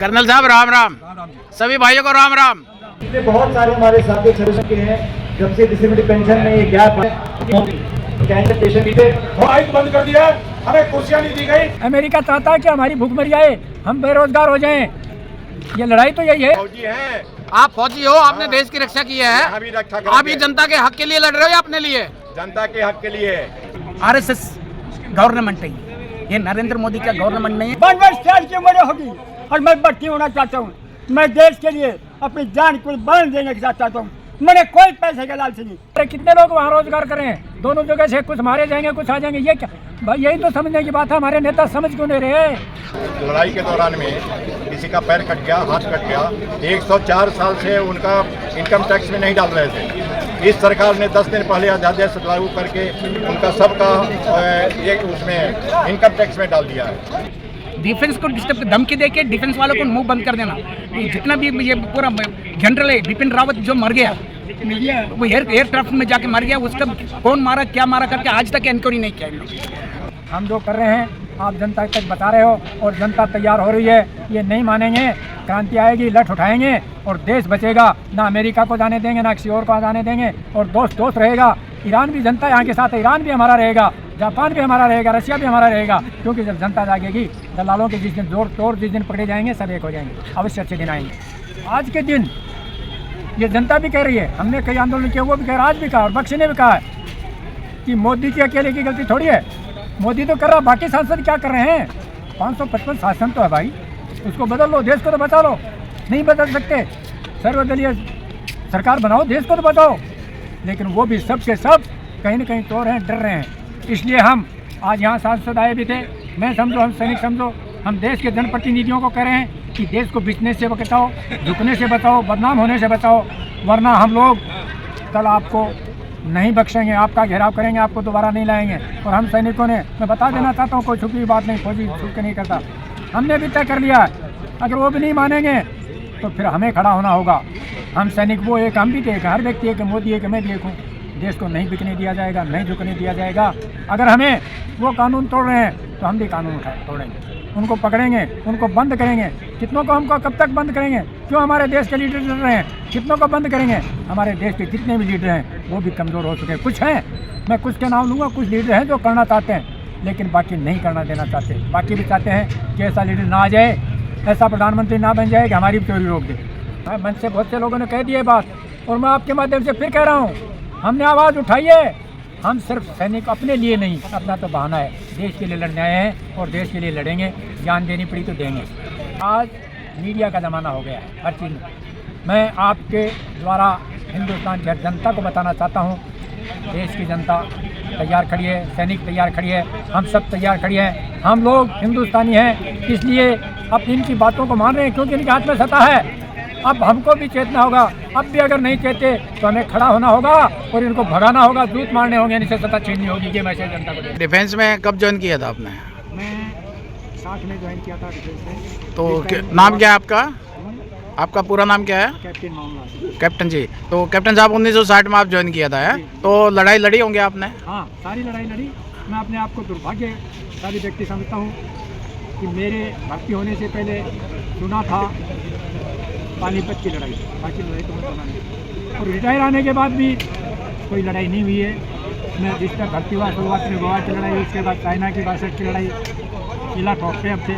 Colonel साहब राम राम। सभी भाइयों को राम राम। इसलिए बहुत सारे हमारे साथी सदस्य के हैं जब से डिसेबिलिटी पेंशन में ये गैप है, कैंसर पेशेंट भी थे, बंद कर दिया, हमें कुर्सियां नहीं दी गई। अमेरिका चाहता है कि हमारी भूख मर जाए, हम बेरोजगार हो जाएं। ये लड़ाई तो यही है। फौजी हैं, आप फौजी हो, आपने देश की रक्षा की है, आप ही जनता के हक के लिए लड़ रहे हो या अपने लिए? जनता के हक के लिए। आरएसएस गवर्नमेंट है, ये नरेंद्र मोदी का गवर्नमेंट नहीं है। 22 साल की उम्र होगी और मैं भर्ती होना चाहता हूँ। मैं देश के लिए अपनी जान को बलिदान देने के साथ चाहता हूँ। मैंने कोई पैसे का लालच नहीं। अरे कितने लोग वहाँ रोजगार करें, दोनों जगह से कुछ मारे जाएंगे कुछ आ जाएंगे, ये क्या भाई? यही तो समझने की बात है। हमारे नेता समझ क्यों नहीं रहे? लड़ाई के दौरान में किसी का पैर कट गया, हाथ कट गया, 104 साल से उनका इनकम टैक्स में नहीं डाल रहे थे। इस सरकार ने 10 दिन पहले अध्यादेश लागू करके उनका सबका ये उसमें इनकम टैक्स में डाल दिया है। डिफेंस को डिस्टर्ब धमकी देके डिफेंस वालों को मुंह बंद कर देना। ये जितना भी ये पूरा जनरल है बिपिन रावत जो मर गया, वो एयरक्राफ्ट में जाके मर गया, उसका कौन मारा क्या मारा करके आज तक इंक्वायरी नहीं किया। हम जो कर रहे हैं आप जनता तक बता रहे हो और जनता तैयार हो रही है। ये नहीं मानेंगे, क्रांति आएगी, लठ उठाएंगे और देश बचेगा। ना अमेरिका को जाने देंगे, ना किसी और को जाने देंगे और दोस्त दोस्त रहेगा। ईरान भी जनता यहाँ के साथ है, ईरान भी हमारा रहेगा, जापान भी हमारा रहेगा, रशिया भी हमारा रहेगा। क्योंकि जब जनता जागेगी, दलालों के जिस दिन जोर तोड़ जिस दिन पकड़े जाएंगे सब एक हो जाएंगे। अवश्य अच्छे दिन आएंगे। आज के दिन ये जनता भी कह रही है, हमने कई आंदोलन किए, वो भी कह रहा, आज भी कहा और बख्शी ने भी कहा है कि मोदी की अकेले की गलती थोड़ी है। मोदी तो कर रहा, बाकी सांसद क्या कर रहे हैं? 555 शासन तो है भाई, उसको बदल लो, देश को तो बचा लो। नहीं बदल सकते, सर्वदलीय सरकार बनाओ, देश को तो बचाओ। लेकिन वो भी सब के सब कहीं न कहीं तो रहे हैं, डर रहे हैं। इसलिए हम आज यहाँ सांसद आए भी थे। मैं समझो, हम सैनिक समझो, हम देश के जनप्रतिनिधियों को कह रहे हैं कि देश को बिकने से बचाओ, झुकने से बचाओ, बदनाम होने से बचाओ, वरना हम लोग कल आपको नहीं बख्शेंगे, आपका घेराव करेंगे, आपको दोबारा नहीं लाएंगे। और हम सैनिकों ने, मैं बता देना चाहता हूँ, कोई छुपी बात नहीं, फौजी छुप के नहीं करता। हमने भी तय कर लिया है, अगर वो भी नहीं मानेंगे तो फिर हमें खड़ा होना होगा। हम सैनिक वो एक, हम भी थे, हर व्यक्ति एक, मोदी एक, मैं भी एक हूँ। देश को नहीं बिकने दिया जाएगा, नहीं झुकने दिया जाएगा। अगर हमें वो कानून तोड़ रहे हैं तो हम भी कानून तोड़ेंगे, उनको पकड़ेंगे, उनको बंद करेंगे। कितनों को हमको कब तक बंद करेंगे? क्यों हमारे देश के लीडर डर रहे हैं? कितनों को बंद करेंगे? हमारे देश के जितने भी लीडर हैं वो भी कमज़ोर हो चुके हैं। कुछ हैं, मैं कुछ के नाम लूँगा, कुछ लीडर हैं जो करना चाहते हैं लेकिन बाकी नहीं करना देना चाहते। बाकी भी चाहते हैं कि ऐसा लीडर ना आ जाए, ऐसा प्रधानमंत्री ना बन जाए कि हमारी भी चोरी रोक दे। मन से बहुत से लोगों ने कह दिए बात, और मैं आपके माध्यम से फिर कह रहा हूँ, हमने आवाज़ उठाई है। हम सिर्फ सैनिक अपने लिए नहीं, अपना तो बहाना है, देश के लिए लड़ने आए हैं और देश के लिए लड़ेंगे। जान देनी पड़ी तो देंगे। आज मीडिया का ज़माना हो गया है हर चीज़ में। मैं आपके द्वारा हिंदुस्तान की जनता को बताना चाहता हूँ, देश की जनता तैयार खड़ी है, सैनिक तैयार खड़ी है, हम सब तैयार खड़ी हैं। हम लोग हिंदुस्तानी हैं, इसलिए अब इनकी बातों को मान रहे हैं क्योंकि इनके हाथ में सत्ता है। अब हमको भी चेतना होगा। अब भी अगर नहीं चेते तो हमें खड़ा होना होगा और इनको भगाना होगा, जूत मारने होंगे, इनसे सत्ता छीननी होगी। ये मैसेज जनता को। डिफेंस में कब ज्वाइन किया था आपने? मैं 60 में ज्वाइन किया था डिफेंस में। तो नाम क्या है आपका? आपका पूरा नाम क्या है? कैप्टन मामला। कैप्टन जी, तो कैप्टन साहब 1960 में आप ज्वाइन किया था है? तो लड़ाई लड़ी होंगे आपने? हाँ, सारी लड़ाई लड़ी। मैं अपने आप को दुर्भाग्यशाली व्यक्ति समझता हूँ कि मेरे भर्ती होने से पहले सुना था पानीपत की लड़ाई, बाकी लड़ाई तो मैं सुना नहीं। और रिटायर आने के बाद भी कोई लड़ाई नहीं हुई है। मैं जिस तरह भर्ती हुआ, शुरुआत में गोवा की लड़ाई, उसके बाद चाइना की 62 की लड़ाई, किला टॉपे अब थे।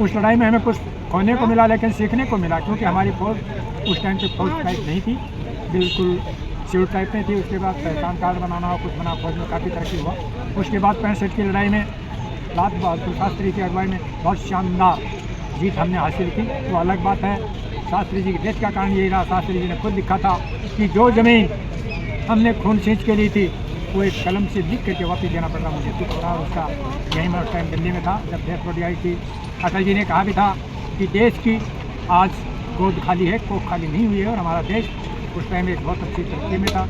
उस लड़ाई में हमें कुछ खोने को मिला लेकिन सीखने को मिला, क्योंकि हमारी फौज उस टाइम पे फौज टाइप नहीं थी, बिल्कुल सिविल टाइप में थी। उसके बाद पहचान कार्ड बनाना और कुछ बना, फौज में काफ़ी तरक्की हुआ। उसके बाद 65 की लड़ाई में लाल बहादुर शास्त्री की अगुवाई में बहुत शानदार जीत हमने हासिल की। तो अलग बात है, शास्त्री जी की डेथ का कारण यही रहा। शास्त्री जी ने खुद लिखा था कि जो ज़मीन हमने खून सींच के ली थी वो एक कलम से लिख करके वापस देना पड़ा मुझे। दुख हो रहा उसका। यहीं मैं उस टाइम दिल्ली में था जब डेथ बॉडी आई थी। अटल जी ने कहा भी था कि देश की आज गोद खाली है, कोख खाली नहीं हुई है। और हमारा देश उस टाइम एक बहुत अच्छी तरक्की में था।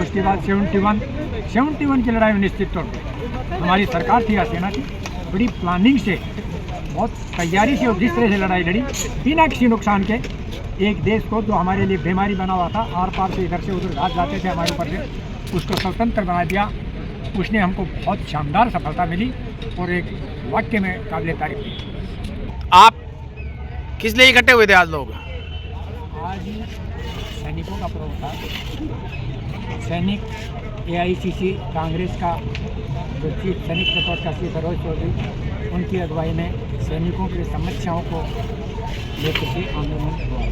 उसके बाद 71 की लड़ाई में निश्चित तौर पर हमारी सरकार थी या सेना थी, बड़ी प्लानिंग से, बहुत तैयारी से और जिस तरह से लड़ाई लड़ी बिना किसी नुकसान के, एक देश को जो हमारे लिए बीमारी बना हुआ था, आर पार से इधर से उधर घात जाते थे हमारे ऊपर से, उसको स्वतंत्र बना दिया। उसने हमको बहुत शानदार सफलता मिली और एक वाक्य में काबिल तारीफ थी। आप किस लिए इकट्ठे हुए थे आज लोग? आज सैनिकों का पर्व था। सैनिक AICC कांग्रेस का जो चीफ सैनिक रिपोर्ट का श्री सरोज चौधरी, उनकी अगुवाई में सैनिकों की समस्याओं को लेकर के आंदोलन हुआ।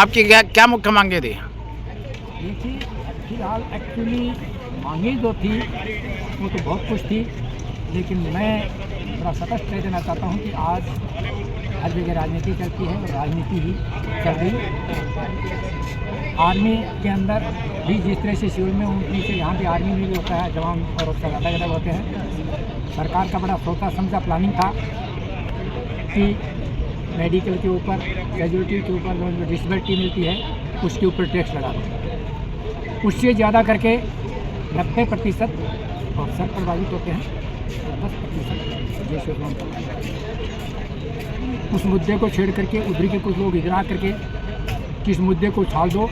आपकी क्या मुख्य मांगे थी? देखिए, फिलहाल एक्चुअली मांगे जो थी वो तो बहुत कुछ थी, लेकिन मैं थोड़ा स्पष्ट कह देना चाहता हूँ कि आज हर जगह राजनीति चलती है और राजनीति ही चल रही। आर्मी के अंदर भी जिस तरह से शिविर में नीचे यहाँ भी आर्मी में भी होता है, जवान और अफसर अलग अलग होते हैं। सरकार का बड़ा सोचा समझा प्लानिंग था कि मेडिकल के ऊपर, कैजुअलिटी के ऊपर जो डिसेबिलिटी मिलती है उसके ऊपर टैक्स लगा दो। उससे ज़्यादा करके 90% अफसर प्रभावित होते हैं और 10% जैसे लोन उस मुद्दे को छेड़ करके उधर के कुछ लोग इधर आ करके किस मुद्दे को छाल दो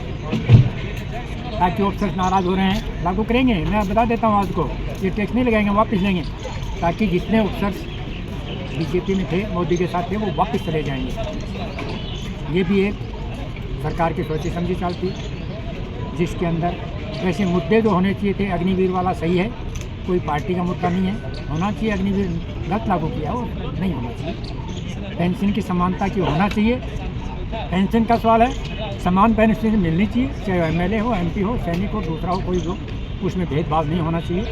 ताकि अफसर नाराज़ हो रहे हैं, लागू करेंगे। मैं बता देता हूँ आज को, ये टैक्स नहीं लगाएंगे, वापस लेंगे, ताकि जितने अफसर BJP में थे, मोदी के साथ थे, वो वापस चले जाएंगे। ये भी एक सरकार की सोची समझी चाल थी, जिसके अंदर वैसे मुद्दे जो होने चाहिए थे, अग्निवीर वाला सही है, कोई पार्टी का मुद्दा नहीं है, होना चाहिए। अग्निवीर गलत लागू किया और नहीं होना चाहिए। पेंशन की समानता की होना चाहिए। पेंशन का सवाल है, समान पेंशन मिलनी चाहिए, चाहे MLA हो, MP हो, सैनिक हो, दूसरा हो, कोई हो, उसमें भेदभाव नहीं होना चाहिए,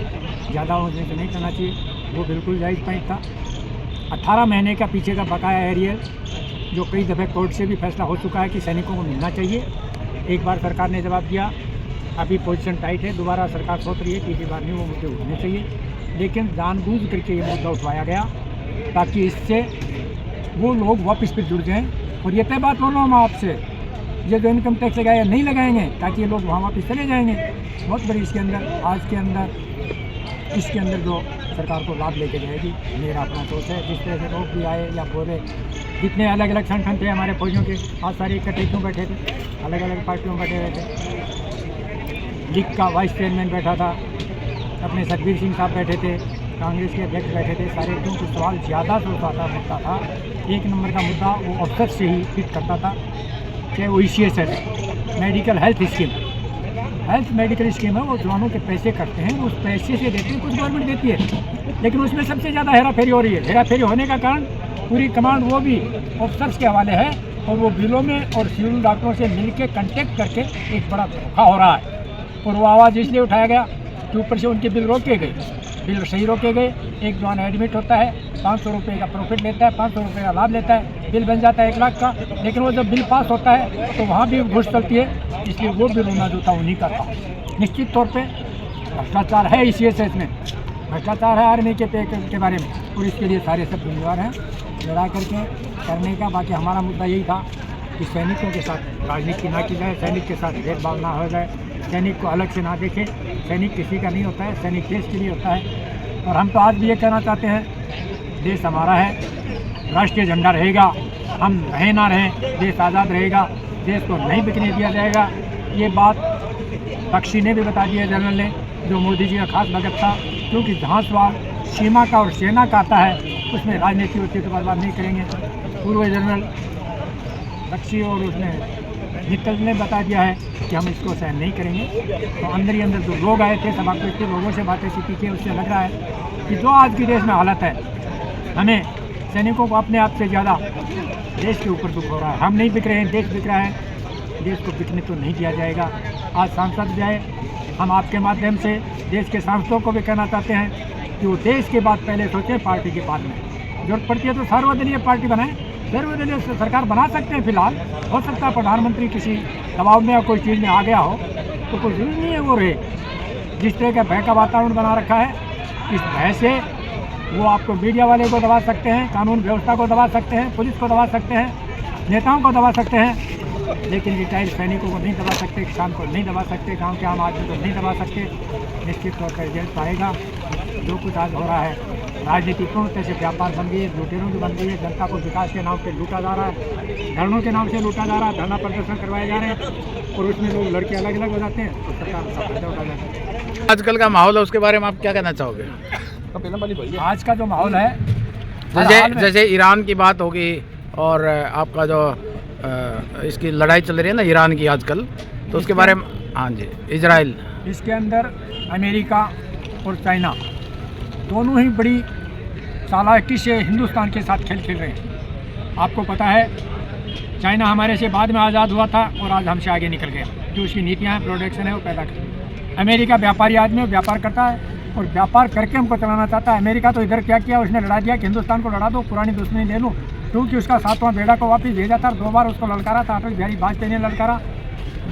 ज़्यादा होने से नहीं करना चाहिए। वो बिल्कुल जायज़ पॉइंट था। 18 महीने का पीछे का बकाया एरियर, जो कई दफ़े कोर्ट से भी फैसला हो चुका है कि सैनिकों को मिलना चाहिए। एक बार सरकार ने जवाब दिया, अभी पोजीशन टाइट है, दोबारा सरकार सोच रही है, तीसरी बार नहीं, वो मुद्दे उठने चाहिए। लेकिन जानबूझ करके ये मुद्दा उठवाया गया ताकि इससे वो लोग वापस फिर जुड़ जाएँ। और ये तय बात बोल रहा हूँ मैं आपसे, ये जो इनकम टैक्स लगाया नहीं लगाएंगे ताकि ये लोग वहाँ वापस चले जाएंगे। बहुत बड़ी इसके अंदर आज के अंदर इसके अंदर जो सरकार को लाभ लेके जाएगी, मेरा अपना सोच है। जिस तरह से लोग भी आए या बोले, जितने अलग अलग संगठन थे हमारे फौजियों के, आज सारे इकट्ठे क्यों बैठे थे, अलग अलग पार्टियों में बैठे हुए थे। लीग का वाइस चेयरमैन बैठा था, अपने सतबीर सिंह साहब बैठे थे, कांग्रेस के अध्यक्ष बैठे थे, सारे क्योंकि सवाल ज़्यादा तो उठाता मुद्दा था। एक नंबर का मुद्दा वो अफसर से ही फिट करता था, चाहे वो ECS है, medical health scheme, health medical scheme है, वो जवानों के पैसे करते हैं, उस पैसे से देते हैं, कुछ गवर्नमेंट देती है, लेकिन उसमें सबसे ज़्यादा हेराफेरी हो रही है। हेराफेरी होने का कारण पूरी कमांड वो भी अफसर्स के हवाले है, और वो बिलों में और सिविल डॉक्टरों से मिल के कंटेक्ट करके एक बड़ा धोखा हो रहा है। और वो आवाज़ इसलिए उठाया गया कि ऊपर से उनके बिल रोके गए, बिल सही रोके गए। एक जवान एडमिट होता है, 500 रुपये का प्रॉफिट लेता है, 500 रुपये का लाभ लेता है, बिल बन जाता है 1 लाख का, लेकिन वो जब बिल पास होता है तो वहाँ भी घूस चलती है, इसलिए वो बिल होना जो था उन्हीं का था। निश्चित तौर पे भ्रष्टाचार है ECS में, भ्रष्टाचार है आर्मी के पे के बारे में, और इसके लिए सारे सब जिम्मेदार हैं लड़ा करके करने का। बाकी हमारा मुद्दा यही था कि सैनिकों के साथ राजनीति ना की जाए, सैनिक के साथ भेदभाव ना हो जाए, सैनिक को अलग से ना देखें। सैनिक किसी का नहीं होता है, सैनिक देश के लिए होता है। और हम तो आज भी ये कहना चाहते हैं, देश हमारा है, राष्ट्रीय झंडा रहेगा, हम रहे ना रहें, देश आज़ाद रहेगा, देश को नहीं बिकने दिया जाएगा। ये बात बख्शी ने भी बता दिया, जनरल ने, जो मोदी जी का खास भगत था, क्योंकि जहाँ सवाल सीमा का और सेना का आता है उसमें राजनीति होती है तो बर्बाद नहीं करेंगे। पूर्व जनरल बख्शी और उसने निकल ने बता दिया है कि हम इसको सहन नहीं करेंगे। तो अंदर ही अंदर जो लोग आए थे, सभा के लोगों से बातें सीखी थी, उससे लग रहा है कि जो आज की देश में हालत है, हमें सैनिकों को अपने आप से ज़्यादा देश के ऊपर दुख हो रहा है। हम नहीं बिक रहे हैं, देश बिक रहा है, देश को बिकने तो नहीं दिया जाएगा। आज सांसद जाए, हम आपके माध्यम से देश के सांसदों को भी कहना चाहते हैं कि वो देश के बाद पहले सोचें, पार्टी के बाद में। जरूरत पड़ती है तो सर्वदलीय पार्टी बनाएं, सर्वदलीय सरकार बना सकते हैं। फिलहाल हो सकता है प्रधानमंत्री किसी दबाव में या कोई चीज़ में आ गया हो, तो कोई जरूरी नहीं है वो रहे। जिस तरह का भय का वातावरण बना रखा है, इस भय से वो आपको मीडिया वाले को दबा सकते हैं, कानून व्यवस्था को दबा सकते हैं, पुलिस को दबा सकते हैं, नेताओं को दबा सकते हैं, लेकिन रिटायर्ड सैनिकों को नहीं दबा सकते, किसान को नहीं दबा सकते, गांव के आम आदमी को नहीं दबा सकते। निश्चित तौर पर रिजल्ट आएगा। जो कुछ आज हो रहा है, राजनीति पूर्ण से व्यापार बन गई है, लुटेरों की बन गई है। जनता को विकास के नाम पे लूटा जा रहा है, धरनों के नाम से लूटा जा रहा है, धरना प्रदर्शन करवाए जा रहे हैं, और उसमें लोग लड़के अलग अलग हो जाते हैं, तो सरकार उसका फायदा उठा जाती है। आजकल का माहौल है, उसके बारे में आप क्या कहना चाहोगे? आज का जो माहौल है, जैसे ईरान की बात होगी और आपका जो इसकी लड़ाई चल रही है ना ईरान की आजकल, तो उसके बारे में, हाँ जी, इजराइल, इसके अंदर अमेरिका और चाइना दोनों ही बड़ी चालाकी से हिंदुस्तान के साथ खेल खेल रहे हैं। आपको पता है चाइना हमारे से बाद में आज़ाद हुआ था और आज हमसे आगे निकल गया। जो उसकी नीतियाँ हैं, प्रोडक्शन है, वो पैदा कर। अमेरिका व्यापारी आदमी है, व्यापार करता है और व्यापार करके हमको चलाना चाहता है। अमेरिका तो इधर क्या किया, उसने लड़ा दिया कि हिंदुस्तान को लड़ा दो, पुरानी दुश्मनी ले लूँ, क्योंकि उसका 7वां बेड़ा को वापस भेजा था। 2 बार उसको ललकारा था, अटल बिहारी वाजपेयी ने ललकारा,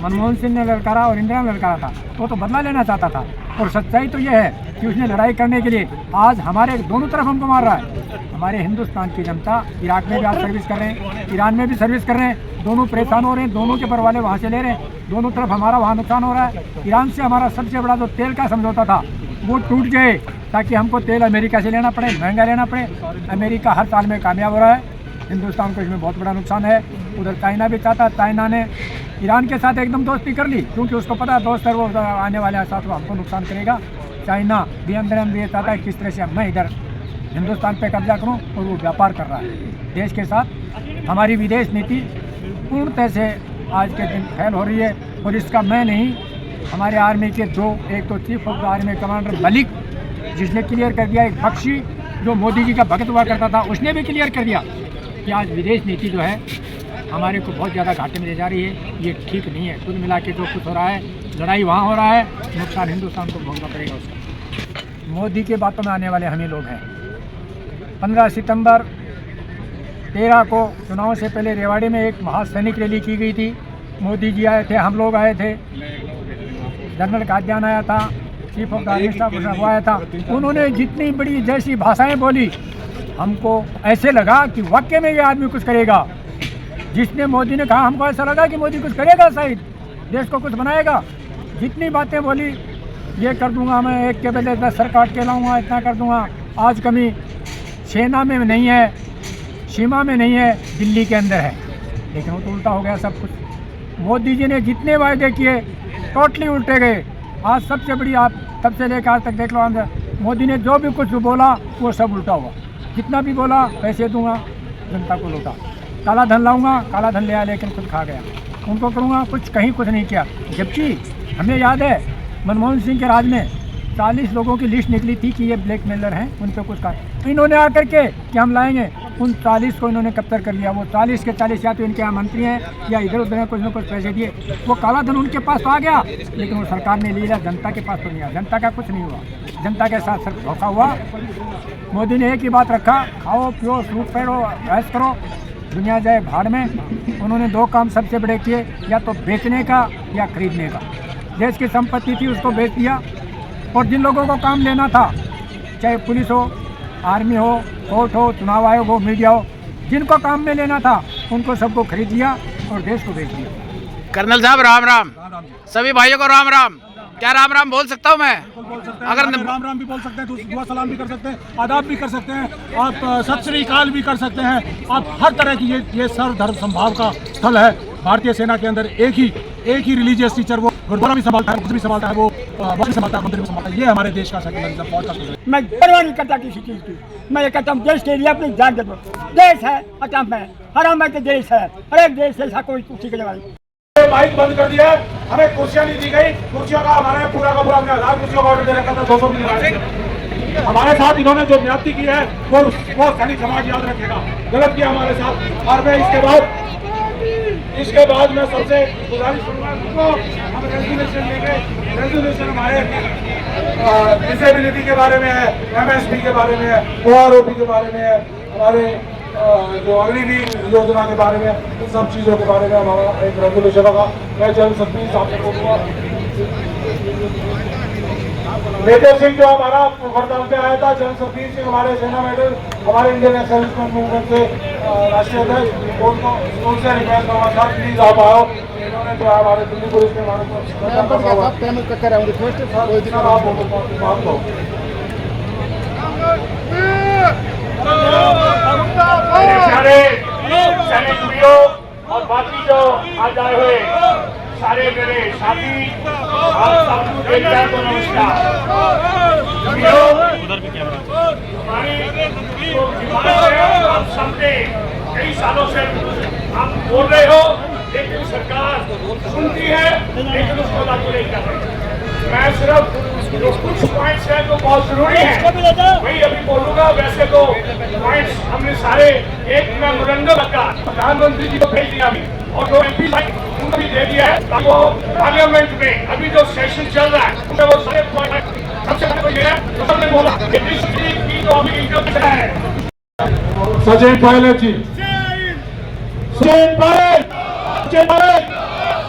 मनमोहन सिंह ने ललकारा और इंदिरा ने ललकारा था। वो तो बदला लेना चाहता था। और सच्चाई तो ये है कि उसने लड़ाई करने के लिए आज हमारे दोनों तरफ हमको मार रहा है। हमारे हिंदुस्तान की जनता इराक में भी आज सर्विस कर रहे हैं, ईरान में भी सर्विस कर रहे हैं, दोनों परेशान हो रहे हैं, दोनों के परवाले वहाँ से ले रहे हैं, दोनों तरफ हमारा वहाँ नुकसान हो रहा है। ईरान से हमारा सबसे बड़ा जो तेल का समझौता था वो टूट गए, ताकि हमको तेल अमेरिका से लेना पड़े, महंगा लेना पड़े। अमेरिका हर साल में कामयाब हो रहा है, हिंदुस्तान को इसमें बहुत बड़ा नुकसान है। उधर चाइना भी चाहता, चाइना ने ईरान के साथ एकदम दोस्ती कर ली, क्योंकि उसको पता दोस्त है वो आने वाले साथ वो हमको नुकसान करेगा। चाइना भी अंदर ये चाहता है किस तरह से मैं इधर हिंदुस्तान पे कब्जा करूं, और वो व्यापार कर रहा है देश के साथ। हमारी विदेश नीति पूर्णतः से आज के दिन फेल हो रही है, और इसका मैं नहीं, हमारे आर्मी के एक तो chief of the army commander Malik जिसने क्लियर कर दिया, एक बख्शी जो मोदी जी का भगत हुआ करता था उसने भी क्लियर कर दिया कि आज विदेश नीति जो है हमारे को बहुत ज़्यादा घाटे में ले जा रही है। ये ठीक नहीं है। कुल मिला के जो कुछ हो रहा है, लड़ाई वहाँ हो रहा है, नुकसान हिंदुस्तान को भोगना पड़ेगा उसका। मोदी के बातों में आने वाले हम ही लोग हैं। 15 सितंबर 13 को चुनाव से पहले रेवाड़ी में एक महासैनिक रैली की गई थी। मोदी जी आए थे, हम लोग आए थे, जनरल कादियान आया था, chief of the army staff वो आया था। उन्होंने जितनी बड़ी जैसी भाषाएं बोली, हमको ऐसे लगा कि वाकई में ये आदमी कुछ करेगा। जिसने मोदी ने कहा, हमको ऐसा लगा कि मोदी कुछ करेगा, शायद देश को कुछ बनाएगा। जितनी बातें बोली, ये कर दूंगा मैं, एक के बदले 10 सर काट के लाऊंगा, इतना कर दूंगा। आज कमी सेना में नहीं है, सीमा में नहीं है, दिल्ली के अंदर है। लेकिन वो तो उल्टा हो गया सब कुछ। मोदी जी ने जितने वायदे किए टोटली उल्टे गए। आज सबसे बड़ी, आप तब से लेकर आज तक देख लो, मोदी ने जो भी कुछ बोला वो सब उल्टा हुआ। जितना भी बोला पैसे दूंगा, जनता को लूटा, काला धन लाऊंगा, काला धन ले आया लेकिन खुद खा गया। उनको करूँगा, कुछ नहीं किया। जबकि हमें याद है मनमोहन सिंह के राज में 40 लोगों की लिस्ट निकली थी कि ये ब्लैकमेलर हैं, उन पर कुछ कहा। इन्होंने आकर के कि हम लाएंगे, उन 40 को इन्होंने कैप्चर कर लिया। वो 40 के 40 या तो इनके यहाँ मंत्री हैं या इधर उधर कुछ न कुछ पैसे दिए। वो काला धन उनके पास तो आ गया, लेकिन वो सरकार ने ले लिया, जनता के पास तो नहीं आया। जनता का कुछ नहीं हुआ, जनता के साथ सिर्फ धोखा हुआ। मोदी ने एक ही बात रखा, खाओ पियो सूट पहनो ऐश करो, दुनिया जाए भाड़ में। उन्होंने 2 काम सबसे बड़े किए, या तो बेचने का या खरीदने का। देश की संपत्ति थी उसको बेच दिया, और जिन लोगों को काम लेना था, चाहे पुलिस हो, आर्मी हो, कोर्ट हो, चुनाव आयोग हो, मीडिया हो, जिनको काम में लेना था उनको सबको खरीद लिया और देश को बेच दिया। कर्नल साहब राम राम, सभी भाइयों को राम राम। क्या राम राम बोल सकता हूँ मैं? अगर राम राम भी बोल सकते हैं, तो दुआ सलाम भी कर सकते हैं, आदाब भी कर सकते हैं, आप सत श्री अकाल भी कर सकते हैं। आप हर तरह की ये सर्वधर्म संभाव का स्थल है। भारतीय सेना के अंदर एक ही रिलीजियस टीचर, वो गुरुद्वारा भी संभालता है, भी संभालता है, वो भी संभालता है, मंदिर भी संभालता है। ये हमारे देश का सेकुलरिज्म फौज का। मैं परवाह नहीं करता किसी चीज़ की। मैं ये कहता हूँ देश के लिए अपनी जान दे दो। देश है अटम है, हराम है, देश है, हर एक देश ऐसा कोई कुर्सी के जगह माइक बंद कर दिया, हमें कुर्सियां नहीं दी गई। कुर्सियों का हमारे पूरा का पूरा 1000 कुर्सियों का ऑर्डर दे रखा था, 200 भी नहीं। हमारे साथ इन्होंने जो ज्ञाति की है वो सैनिक समाज याद रखेगा, गलत किया हमारे साथ। और मैं इसके बाद मैं सबसे गुजारिश करूँगा, हम रेजोल्यूशन लेंगे। रेजोल्यूशन हमारे डिसेबिलिटी के बारे में है, MSP के बारे में है, OROP के बारे में है, हमारे जो अग्निवीर योजना के बारे में, इन सब चीज़ों के बारे में हमारा एक रेजोल्यूशन होगा। मैं जनरल सतबीर साहब से बोलूँगा, मेजर सिंह जो हमारा वर्धमान पे आया था, जनरल सतबीर सिंह हमारे सेना मेडल, हमारे इंडियन एक्सर्विसमैन मूवमेंट से राष्ट्रीय अध्यक्ष, उनसे रिक्वेस्ट करूँगा सर प्लीज आप आओ। इन्होंने जो हमारे दिल्ली पुलिस ने हमारे और बाकी जो आज आए हुए सारे मेरे साथी, आप सबको नमस्कार। हमारी जो डिमांड है आप सामने कई सालों से आप बोल रहे हो, लेकिन सरकार सुनती है लेकिन उसको लागू नहीं कर रही। मैं सिर्फ जो कुछ पॉइंट्स हैं जो बहुत जरूरी हैं वही अभी बोलूंगा। वैसे तो पॉइंट्स हमने सारे एक मेमोरेंडम का प्रधानमंत्री जी को भेज दिया अभी, और जो MP उनको भी दे दिया है ताकि वो पार्लियामेंट में अभी जो सेशन चल रहा है उसमें वो सारे पॉइंट सबसे पहले तो ये है जो सबने बोला कि डिस्ट्रिक्ट की जो अभी इंटरव्यू है सचिन पायलट जी, सचिन पायलट, सचिन पायलट,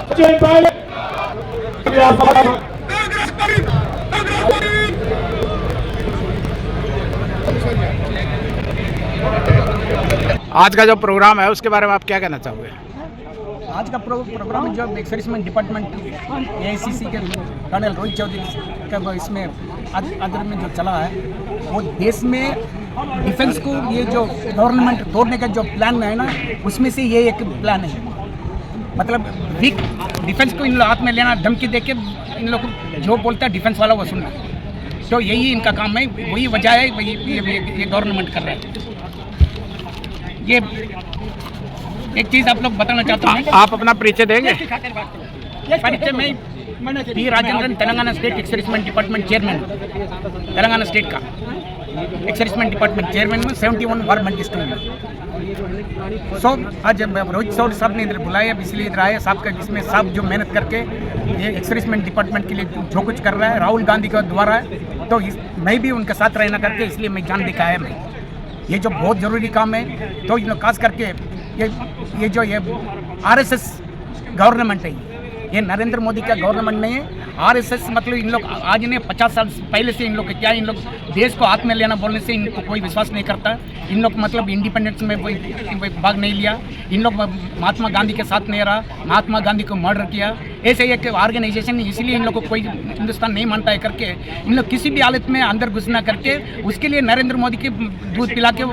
सचिन पायलट। आज का जो प्रोग्राम है उसके बारे में आप क्या कहना चाहोगे? आज का प्रोग्राम जो एक्सर्विसमेंट डिपार्टमेंट AICC के कर्नल रोहित चौधरी का इसमें अंदर में जो चला है वो देश में डिफेंस को ये जो गवर्नमेंट तोड़ने का जो प्लान है ना उसमें से ये एक प्लान है। मतलब वीक डिफेंस को इन लोग हाथ में लेना, धमकी देके इन लोग को जो बोलता है डिफेंस वाला वो सुनना, तो यही इनका काम है, वही वजह है, वही ये गवर्नमेंट कर रहा है। ये एक चीज़ आप लोग बताना चाहता हूँ। आप अपना परिचय देंगे? परिचय में P Rajendran, Telangana state exservicemen department chairman, Telangana state का एक्सर्विसमेंट डिपार्टमेंट चेयरमैन में 71 वार मंडिस्ट में। सो आज रोहित चौधरी साहब ने इधर बुलाया, इसलिए इधर आए साहब का, जिसमें साहब जो मेहनत करके ये एक्सर्विसमेंट डिपार्टमेंट के लिए जो कुछ कर रहा है राहुल गांधी का द्वारा है, तो मैं भी उनके साथ रहना करके इसलिए मैं जान दिखाया मैं ये जो बहुत ज़रूरी काम है। तो इन खास करके ये जो ये RSS गवर्नमेंट है, ये नरेंद्र मोदी का गवर्नमेंट नहीं है। RSS मतलब इन लोग आज ने 50 साल पहले से इन लोग क्या, इन लोग देश को हाथ में लेना बोलने से इनको कोई विश्वास नहीं करता। इन लोग मतलब इंडिपेंडेंस में कोई भाग नहीं लिया, इन लोग महात्मा गांधी के साथ नहीं रहा, महात्मा गांधी को मर्डर किया, ऐसे एक ऑर्गेनाइजेशन, इसलिए इन लोग को कोई हिंदुस्तान नहीं मानता है करके इन लोग किसी भी हालत में अंदर घुसना करके उसके लिए नरेंद्र मोदी के दूध पिला के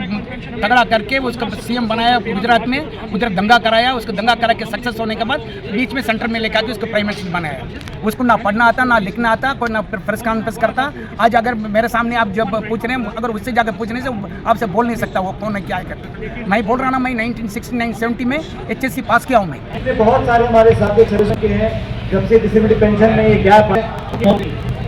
तगड़ा करके उसको CM बनाया गुजरात में, उधर दंगा कराया, उसको दंगा करा के सक्सेस होने के बाद बीच में सेंटर में लेकर आके उसको प्राइम मिनिस्टर बनाया। उसको ना पढ़ना आता ना लिखना आता, कोई ना प्रेस कॉन्फ्रेंस करता। आज अगर मेरे सामने आप जब पूछ रहे हैं, अगर उससे जाकर पूछने से आपसे बोल नहीं सकता वो कौन है क्या है करके। मैं बोल रहा ना, मैं 1969-70 में HSC पास किया हूँ मैं। बहुत सारे हमारे साथी सर्विस के हैं, जब से डिसेबिलिटी पेंशन में ये गैप है,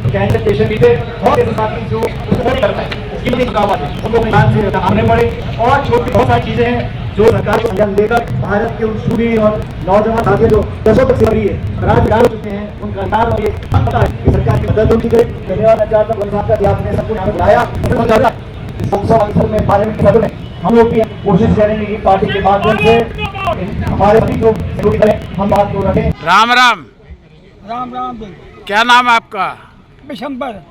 कैंसर पेशेंट भी थे, बहुत से साथी जो उसको नहीं करता है, उसकी नहीं रुकावट है, उनको ध्यान से सामने पड़े। और छोटी बहुत सारी चीजें हैं जो सरकार को अंजाम देकर भारत के उन शूरी और नौजवान साथी जो दशकों तक सेवा है, राज डाल चुके हैं, उनका नाम और ये पता है कि सरकार की मदद उनकी करे। धन्यवाद मैं चाहता हूँ साहब का, आपने सबको यहाँ बुलाया। में पार्लियामेंट के में हम लोग भी कोशिश करेंगे कि पार्टी के माध्यम से हमारे सभी जो हम बात को रखें। राम राम। राम राम। क्या नाम है आपका? बिशंबर।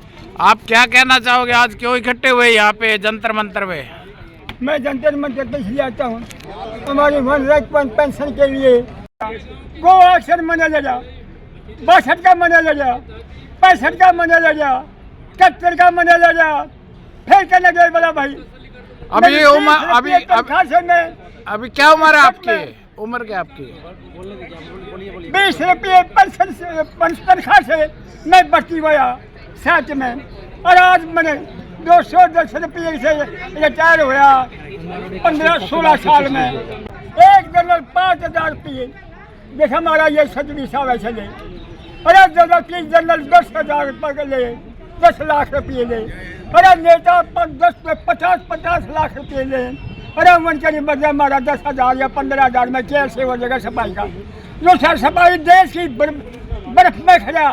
आप क्या कहना चाहोगे, आज क्यों इकट्ठे हुए यहाँ पे जंतर मंतर में? मैं जंतर मंतर पे इसलिए आता हूँ, हमारी वन रैंक पेंशन के लिए गो एक्शन मना जाएगा, 62 का मना जाएगा, 65 का मना जाएगा, 71 का मना जाएगा, फिर क्या लगे बड़ा भाई। अभी अभी क्या उम्र है आपकी? उम्र क्या आपकी? 20 रुपये तनख्वाह से मैं भर्ती हुआ 7 में, और आज मैंने 210 रुपये से रिटायर हुआ 15-16 साल में। एक जनरल 5000 रुपये, देखा हमारा ये सदवी साहब ऐसे ले, अरे जनरल 10,000 रुपये ले, 10 लाख रुपये ले, अरे नेता 50 लाख रुपये ले, अरे मन के बदले हमारा 10,000 या 15,000 में जेल से हो जाएगा सफाई का। जो सर सफाई देश की बर्फ में खड़ा,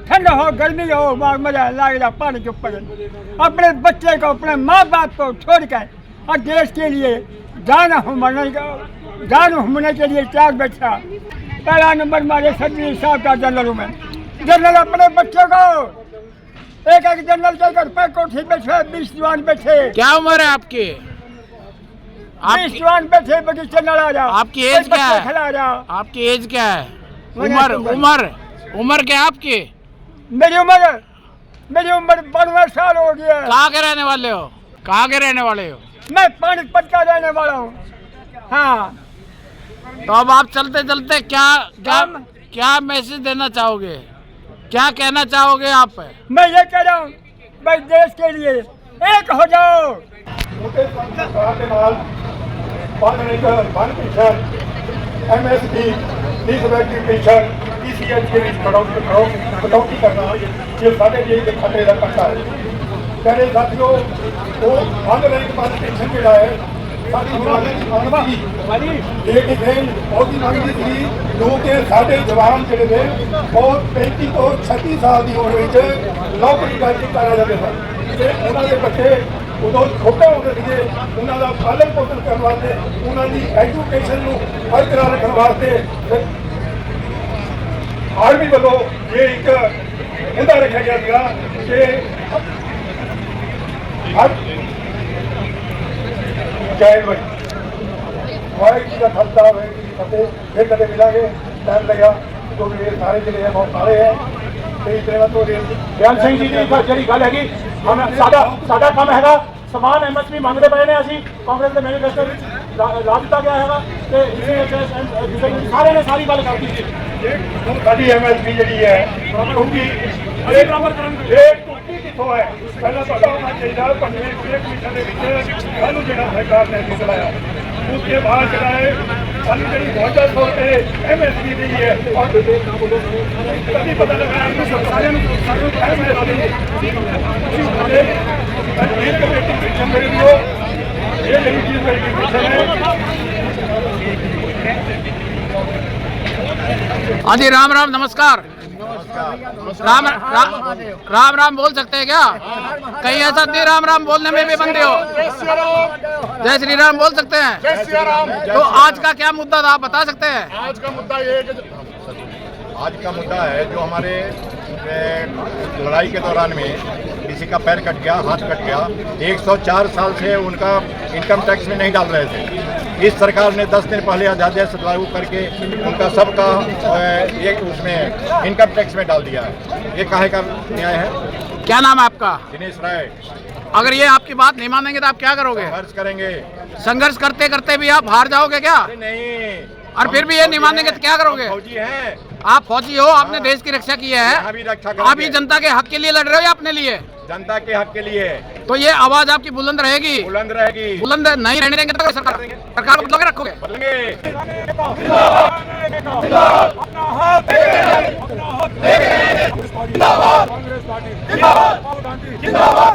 ठंड हो गर्मी हो, मजा लागेगा पानी के ऊपर। अपने बच्चे को, अपने माँ बाप को छोड़ कर और देश के लिए जान हमने के लिए त्याग बैठा। पहला नंबर हमारे सदवी साहब का जनरल में, जनरल अपने बच्चों को एक जनरल के घर पर कोठी बैठे, 20 जवान बैठे। क्या उम्र है आपकी? 20 जवान बैठे, बगीचे लड़ा जा। आपकी एज क्या है? आपकी एज क्या है? उम्र क्या है आपकी? मेरी उम्र 92 साल हो गया। कहाँ के रहने वाले हो? कहाँ के रहने वाले हो? मैं पानीपत का रहने वाला हूँ। हाँ, तो अब आप चलते चलते क्या मैसेज देना चाहोगे, क्या कहना चाहोगे आप? मैं ये कह रहा हूँ भाई, देश के लिए एक हो जाओ, ਉਹਦੇ ਸਰਕਾਰ ਦੇ ਨਾਲ ਬਾਅਦ ਇੱਕ ਬਨ ਪਿਛੜ MSP ਦੀ ਸਵੈਕਟੀ ਪਿਛੜ PCH ਦੇ ਵਿੱਚ ਕਟੌਤੀ ਕਰਨਾ ਇਹ ਸਾਡੇ ਲਈ ਇੱਕ ਖਤਰੇ ਦਾ ਘਟਾ ਹੈ। ਕਹਿੰਦੇ ਸਾਥੀਓ ਉਹ ਬੰਦ ਰੈਂਕ ਬੰਦ ਪਿਛੜ ਜਿਹੜਾ ਹੈ ਸਾਡੀ ਮੰਗ ਸੀ ਲੇਕਿਨ ਉਹਦੀ ਮੰਗ ਸੀ ਜੋ ਕਿ ਸਾਡੇ ਜਵਾਨ ਜਿਹੜੇ ਨੇ ਬਹੁਤ 35 ਤੋਂ 36 ਸਾਲ ਦੀ ਉਮਰ ਵਿੱਚ ਨੌਕਰੀ ਕਰਕੇ ਕਰਾ ਜਾਂਦੇ ਸਨ ਤੇ ਉਹਨਾਂ ਦੇ ਬੱਚੇ ਉਦੋਂ ਛੋਟੇ ਹੁੰਦੇ ਸੀਗੇ ਉਹਨਾਂ ਦਾ ਪਾਲਣ ਪੋਸ਼ਣ ਕਰਨ ਵਾਸਤੇ ਉਹਨਾਂ ਦੀ ਐਜੂਕੇਸ਼ਨ ਨੂੰ ਬਰਕਰਾਰ ਰੱਖਣ ਵਾਸਤੇ ਆਰਮੀ ਵੱਲੋਂ ਇਹ ਇੱਕ ਮੁੱਦਾ ਰੱਖਿਆ ਗਿਆ ਸੀਗਾ ਕਿ ਜੈ ਭਾਈ ਵਾਹਿਗੁਰੂ ਜੀ ਦਾ ਖਾਲਸਾ ਵਾਹਿਗੁਰੂ ਜੀ ਦੀ ਫਤਿਹ। ਫਿਰ ਕਦੇ ਮਿਲਾਂਗੇ ਟਾਈਮ ਲੱਗਾ ਕਿਉਂਕਿ ਇਹ ਸਾਰੇ ਜਿਹੜੇ ਹੈ ਬਹੁਤ ਸਾਰੇ ਹੈ ਤੇ ਇਸ ਤਰ੍ਹਾਂ ਤੋਂ ਬਿਆਨ ਸਿੰਘ ਜੀ ਦੀ ਜਿਹੜੀ ਗੱਲ ਹੈਗੀ ਸਾਡਾ ਕੰਮ ਹੈਗਾ ਸਮਾਨ MSP ਮੰਗਦੇ ਪਏ ਨੇ ਅਸੀਂ ਕਾਂਗਰਸ ਦੇ ਮੈਨੀਫੈਸਟੋ ਵਿੱਚ ਲਾ ਦਿੱਤਾ ਗਿਆ ਹੈਗਾ ਤੇ ਇਸੇ ਸਾਰੇ ਨੇ ਸਾਰੀ ਗੱਲ ਕਰਤੀ ਸੀ ਸਾਡੀ MSP ਜਿਹੜੀ ਹੈ ਕਿਉਂਕਿ ਅਸੀਂ ਬਰਾਬਰ ਕਰਾਂਗੇ ਇਹ ਟੁੱਟੀ ਕਿੱਥੋਂ ਹੈ ਪਹਿਲਾਂ ਪਤਾ ਹੋਣਾ ਚਾਹੀਦਾ ਪੰਜਵੇਂ ਕਮਿਸ਼ਨ ਦੇ ਵਿੱਚ ਸਾਨੂੰ ਜਿਹੜਾ ਸਰਕਾਰ ਨੇ ਚਲਾਇਆ उसके बाद जो है सारी जी 5200 रुपये MSP दी है और कभी पता लगा हाँ जी, राम राम, नमस्कार। राम राम राम बोल सकते हैं क्या? कहीं ऐसा नहीं राम राम बोलने में भी बंदे हो? जय श्री राम बोल सकते हैं? तो आज का क्या मुद्दा था, आप बता सकते हैं? आज का मुद्दा ये है कि आज का मुद्दा है जो हमारे लड़ाई के दौरान में किसी का पैर कट गया, हाथ कट गया, 104 साल से उनका इनकम टैक्स में नहीं डाल रहे थे। इस सरकार ने 10 दिन पहले अध्यादेश लागू करके उनका सबका ये उसमें इनकम टैक्स में डाल दिया है। ये काहे का न्याय है? क्या नाम है आपका? दिनेश राय। अगर ये आपकी बात नहीं मानेंगे तो आप क्या करोगे? संघर्ष करेंगे। संघर्ष करते करते भी आप हार जाओगे क्या? नहीं, और फिर भी ये नहीं मानेंगे तो क्या करोगे? फौजी हैं। आप फौजी हो, आपने देश की रक्षा की है, यहाँ भी रक्षा करेंगे। आप ही जनता के हक के लिए लड़ रहे हो या अपने लिए? जनता के हक के लिए। तो ये आवाज आपकी बुलंद रहेगी? बुलंद रहेगी। बुलंद नहीं रहने देंगे तो सरकार को बदलोगे, रखोगे? जिंदाबाद।